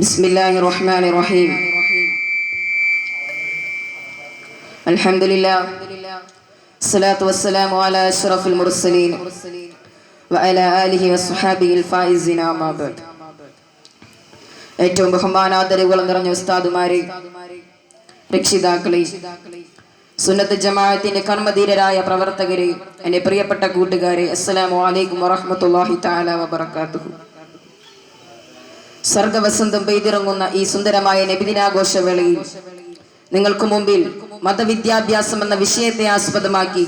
ബിസ്മില്ലാഹിർറഹ്മാനിർറഹീം. അൽഹംദുലില്ലാഹ് സ്വലാത്തു വസ്സലാമു അലാ അഷ്റഫിൽ മുർസലീൻ വഅലാ ആലിഹി വസ്സഹാബിഹിൽ ഫായിസീന അമ്മാ ബഅദ്. ഏറ്റവും ബഹുമാനാദരവുകൾ നിറഞ്ഞ ഉസ്താദുമാരെ, രക്ഷിതാക്കളെ, സുന്നത്ത് ജമാഅത്തിന്റെ കർമ്മധീരരായ പ്രവർത്തകരെ, എന്റെ പ്രിയപ്പെട്ട കൂട്ടുകാരെ, അസ്സലാമു അലൈക്കും വറഹ്മത്തുള്ളാഹി തആല വബറകാതുഹു. സർഗവസന്തം പെയ്തിറങ്ങുന്ന ഈ സുന്ദരമായ നബിദിനാഘോഷവേളയിൽ നിങ്ങൾക്ക് മുമ്പിൽ മതവിദ്യാഭ്യാസം എന്ന വിഷയത്തെ ആസ്പദമാക്കി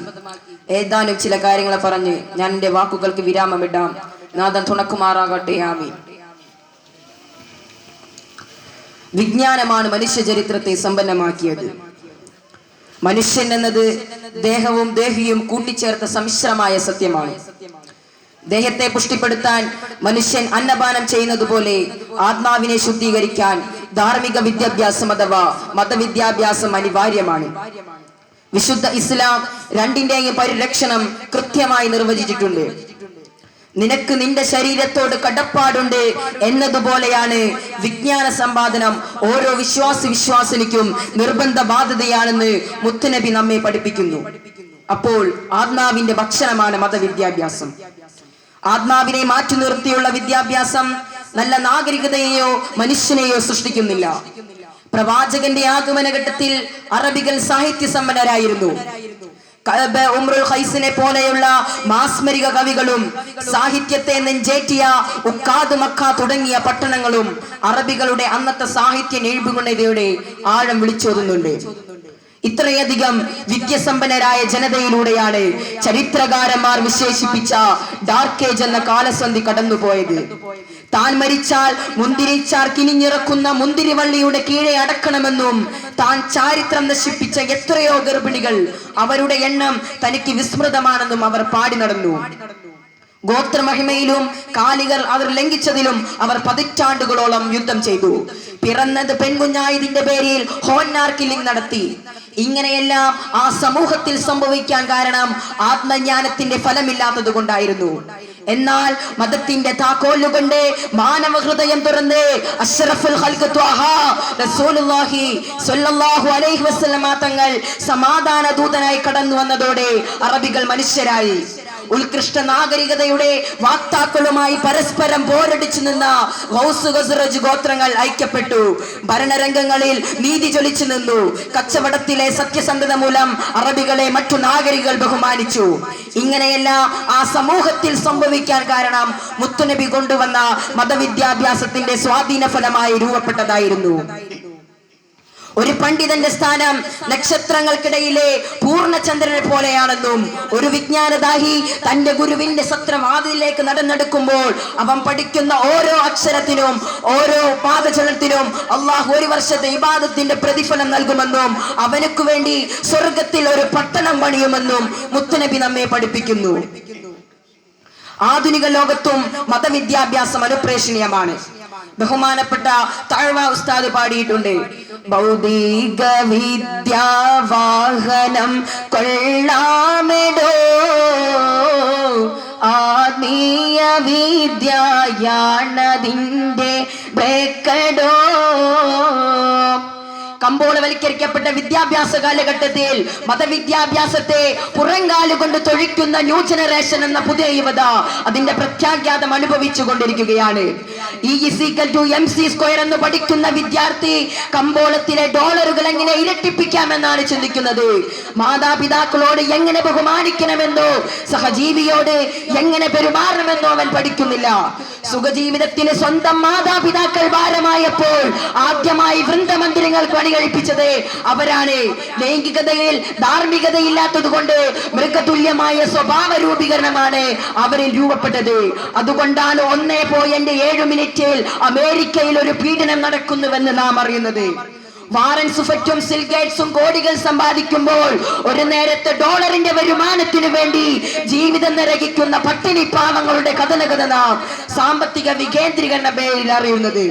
ഏതാനും ചില കാര്യങ്ങൾ പറഞ്ഞ് ഞാൻ എൻ്റെ വാക്കുകൾക്ക് വിരാമമിടാം. നാഥൻ തുണക്കുമാറാകട്ടെ. ആമീൻ. വിജ്ഞാനമാണ് മനുഷ്യ ചരിത്രത്തെ സമ്പന്നമാക്കിയത്. മനുഷ്യൻ എന്നത് ദേഹവും ദേഹിയും കൂട്ടിച്ചേർത്ത സമ്മിശ്രമായ സത്യമാണ്. ദേഹത്തെ പുഷ്ടിപ്പെടുത്താൻ മനുഷ്യൻ അന്നപാനം ചെയ്യുന്നത് പോലെ ആത്മാവിനെ ശുദ്ധീകരിക്കാൻ ധാർമ്മിക വിദ്യാഭ്യാസം അഥവാ മതവിദ്യാഭ്യാസം അനിവാര്യമാണ്. വിശുദ്ധ ഇസ്ലാം രണ്ടിന്റെയും പരിരക്ഷണം കൃത്യമായി നിർവചിച്ചിട്ടുണ്ട്. നിനക്ക് നിന്റെ ശരീരത്തോട് കടപ്പാടുണ്ട് എന്നതുപോലെയാണ് വിജ്ഞാന സമ്പാദനം ഓരോ വിശ്വാസിനിക്കും നിർബന്ധ ബാധ്യതയാണെന്ന് മുത്തുനബി നമ്മെ പഠിപ്പിക്കുന്നു. അപ്പോൾ ആത്മാവിന്റെ ഭക്ഷണമാണ് മതവിദ്യാഭ്യാസം. ആത്മാവിനെ മാറ്റി നിർത്തിയുള്ള വിദ്യാഭ്യാസം നല്ല നാഗരികതയെയോ മനുഷ്യനെയോ സൃഷ്ടിക്കുന്നില്ല. പ്രവാചകന്റെ ആഗമന ഘട്ടത്തിൽ അറബികൾ സാഹിത്യ സമ്പന്നരായിരുന്നു. ഉംറുൽ ഖൈസിനെ പോലെയുള്ള മാസ്മരിക കവികളും സാഹിത്യത്തെ നെഞ്ചേറ്റിയ ഉക്കാദ് മക്ക തുടങ്ങിയ പട്ടണങ്ങളും അറബികളുടെ അന്നത്തെ സാഹിത്യ നിപുണതയുടെ ആഴം വിളിച്ചോതുന്നുണ്ട്. ഇത്രയധികം വിദ്യാസമ്പന്നരായ ജനതയിലൂടെയാണ് ചരിത്രകാരന്മാർ വിശേഷിപ്പിച്ച ഡാർക്ക് ഏജ് എന്ന കാലസന്ധി കടന്നുപോയത്. താൻ മരിച്ചാൽ മുന്തിരിച്ചാർ കിനിഞ്ഞിറക്കുന്ന മുന്തിരിവള്ളിയുടെ കീഴെ അടക്കണമെന്നും താൻ ചാരിത്രം നശിപ്പിച്ച എത്രയോ ഗർഭിണികൾ അവരുടെ എണ്ണം തനിക്ക് വിസ്മൃതമാണെന്നും അവർ പാടി നടന്നു. ഗോത്രമഹിമയിലും കാലികർ അവർ ലംഘിച്ചതിലും അവർ പതിറ്റാണ്ടുകളോളം യുദ്ധം ചെയ്തു. പിറന്നത് പെൺകുഞ്ഞായതിന്റെ പേരിൽ ഹോന്നാർ കില്ലിംഗ് നടത്തി. ഇങ്ങനെയെല്ലാം ആ സമൂഹത്തിൽ സംഭവിക്കാൻ കാരണം ആത്മജ്ഞാനത്തിന്റെ ഫലമില്ലാത്തത് കൊണ്ടായിരുന്നു. എന്നാൽ മതത്തിന്റെ താക്കോലുകൊണ്ട് മാനവ ഹൃദയം തുറന്ന് അഷ്റഫുൽ ഖൽഖ് ത്വഹ റസൂലുള്ളാഹി സ്വല്ലല്ലാഹു അലൈഹി വസല്ലമ തങ്ങൾ സമാധാന ദൂതനായി കടന്നു വന്നതോടെ അറബികൾ മനുഷ്യരായി. ഉത്കൃഷ്ട നാഗരികതയുടെ വാക്താക്കളുമായി പരസ്പരം പോരടിച്ചു നിന്ന ഔസ് ഖസ്റജ് ഗോത്രങ്ങൾ ഐക്യപ്പെട്ടു. ഭരണരംഗങ്ങളിൽ നീതി ജ്വലിച്ചു നിന്നു. കച്ചവടത്തിലെ സത്യസന്ധത മൂലം അറബികളെ മറ്റു നാഗരികൾ ബഹുമാനിച്ചു. ഇങ്ങനെയെല്ലാം ആ സമൂഹത്തിൽ സംഭവിക്കാൻ കാരണം മുത്തുനബി കൊണ്ടുവന്ന മതവിദ്യാഭ്യാസത്തിന്റെ സ്വാധീന ഫലമായി രൂപപ്പെട്ടതായിരുന്നു. ഒരു പണ്ഡിതന്റെ സ്ഥാനം നക്ഷത്രങ്ങൾക്കിടയിലെ പൂർണ്ണചന്ദ്രനെ പോലെയാണെന്നും ഒരു വിജ്ഞാനദാഹി തന്റെ ഗുരുവിന്റെ സത്രവാതിലേക്ക് നടന്നെടുക്കുമ്പോൾ അവൻ പഠിക്കുന്ന ഓരോ അക്ഷരത്തിനും ഓരോ പാദചലനത്തിനും അള്ളാഹു ഒരു വർഷത്തെ ഇബാദത്തിന്റെ പ്രതിഫലം നൽകുമെന്നും അവനക്ക് വേണ്ടി സ്വർഗത്തിൽ ഒരു പട്ടണം പണിയുമെന്നും മുത്തുനബി നമ്മെ പഠിപ്പിക്കുന്നു. ആധുനിക ലോകത്തും മതവിദ്യാഭ്യാസം അനുപ്രേക്ഷണീയമാണ്. ബഹുമാനപ്പെട്ട താഴ്വ ഉസ്താദ് പാടിയിട്ടുണ്ട്: ഭൗതിക വിദ്യാവാഹനം കൊള്ളാമെടോ, ആത്മീയ വിദ്യയാണതിന്റെ ബേക്കടോ. കമ്പോളവൽക്കരിക്കപ്പെട്ട വിദ്യാഭ്യാസ കാലഘട്ടത്തിൽ മതവിദ്യാഭ്യാസത്തെ പുറങ്കാലുകൊണ്ട് തൊഴിക്കുന്ന ന്യൂ ജനറേഷൻ എന്ന പുതിയ യുവത അതിന്റെ പ്രത്യാഘാതം അനുഭവിച്ചു കൊണ്ടിരിക്കുകയാണ്. E=mc² എന്ന് പഠിക്കുന്ന വിദ്യാർത്ഥി കമ്പോളത്തിലെ ഡോളറുകൾ എങ്ങനെ ഇരട്ടിപ്പിക്കാമെന്നാണ് ചിന്തിക്കുന്നത്. മാതാപിതാക്കളോട് എങ്ങനെ ബഹുമാനിക്കണമെന്നോ സഹജീവിയോട് എങ്ങനെ പെരുമാറണമെന്നോ അവൻ പഠിക്കുന്നില്ല. സുഖജീവിതത്തിന് സ്വന്തം മാതാപിതാക്കൾ ഭാരമായപ്പോൾ ആദ്യമായി വൃന്ദമന്ദിരങ്ങൾ പണി കഴിപ്പിച്ചത് അവരാണ്. ലൈംഗികതയിൽ ധാർമ്മികതയില്ലാത്തത് കൊണ്ട് മൃഗതുല്യമായ സ്വഭാവ രൂപീകരണമാണ് അവരിൽ രൂപപ്പെട്ടത്. അതുകൊണ്ടാണ് 1.7 അമേരിക്കയിൽ ഒരു പീഡനം നടക്കുന്നുവെന്ന് നാം അറിയുന്നത്. വാറൻ സുഫറ്റും സിൽഗേറ്റ്സും കോടികൾ സമ്പാദിക്കുമ്പോൾ ഒരു നേരത്തെ ഡോളറിന്റെ വരുമാനത്തിനു വേണ്ടി ജീവിതം നരകിക്കുന്ന പട്ടിണി പാവങ്ങളുടെ കഥനകഥ നാം സാമ്പത്തിക വികേന്ദ്രീകരണ പേരിൽ അറിയുന്നത്.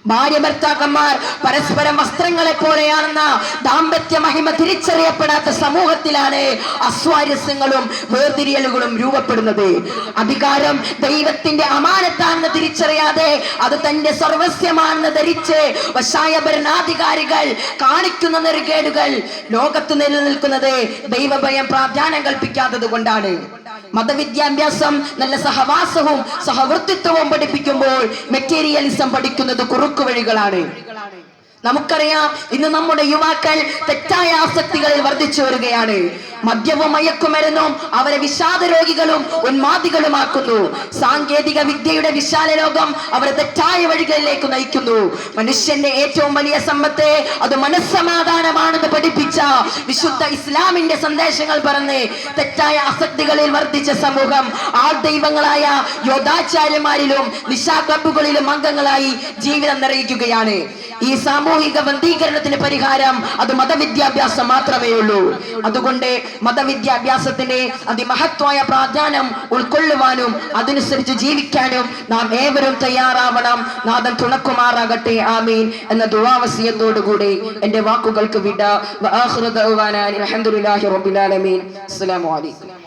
ഭാര്യ ഭർത്താക്കന്മാർ പരസ്പരം വസ്ത്രങ്ങളെ പോലെയാണെന്ന ദാമ്പത്യ മഹിമ തിരിച്ചറിയപ്പെടാത്ത സമൂഹത്തിലാണ് അസ്വാരസ്യങ്ങളും വേർതിരിയലുകളും രൂപപ്പെടുന്നത്. അധികാരം ദൈവത്തിന്റെ അമാനത്താണെന്ന് തിരിച്ചറിയാതെ അത് തന്റെ സർവസ്യമാണെന്ന് ധരിച്ച് വശായ ഭരണാധികാരികൾ കാണിക്കുന്ന നെറുകേടുകൾ ലോകത്ത് നിലനിൽക്കുന്നത് ദൈവഭയം പ്രാധാന്യം കൽപ്പിക്കാത്തത് കൊണ്ടാണ്. മതവിദ്യാഭ്യാസം നല്ല സഹവാസവും സഹവൃത്തിത്വവും പഠിപ്പിക്കുമ്പോൾ മെറ്റീരിയലിസം പഠിക്കുന്നത് കുറുക്കുവഴികളാണ്. നമുക്കറിയാം, ഇന്ന് നമ്മുടെ യുവാക്കൾ തെറ്റായ ആസക്തികളിൽ വർദ്ധിച്ചു വരികയാണ്. മദ്യവും മയക്കുമരുന്നും അവരെ വിഷാദ രോഗികളും ഉന്മാദികളുമാക്കുന്നു. സാങ്കേതിക വിദ്യയുടെ വിശാല ലോകം അവരെ തെറ്റായ വഴികളിലേക്ക് നയിക്കുന്നു. മനുഷ്യന്റെ ഏറ്റവും വലിയ സമ്പത്ത് അത് മനസ്സമാധാനമാണെന്ന് പഠിപ്പിച്ച വിശുദ്ധ ഇസ്ലാമിന്റെ സന്ദേശങ്ങൾ പറഞ്ഞ് തെറ്റായ ആസക്തികളിൽ വർദ്ധിച്ച സമൂഹം ആൾ ദൈവങ്ങളായ യോദ്ധാചാര്യന്മാരിലും നിശാ ക്ലബുകളിലും അംഗങ്ങളായി ജീവിതം നിർവഹിക്കുകയാണ്. ഈ സാമൂഹിക ബന്ധീകരണത്തിന് പരിഹാരം അത് മതവിദ്യാഭ്യാസം മാത്രമേ ഉള്ളൂ. അതുകൊണ്ട് മതവിദ്യാഭ്യാസത്തിന്റെ അതിമഹത്വായ പ്രാധാന്യം ഉൾക്കൊള്ളുവാനും അതനുസരിച്ച് ജീവിക്കാനും നാം ഏവരും തയ്യാറാവണം. നാഥൻ തുണക്കുമാറാകട്ടെ. ആമീൻ എന്ന ദുആവസിയത്തോടുകൂടി എന്റെ വാക്കുകൾക്ക് വിട. വആഖിറു ദഅ്വാനാ അൽഹംദുലില്ലാഹി റബ്ബിൽ ആലമീൻ. അസ്സലാമു അലൈക്കും.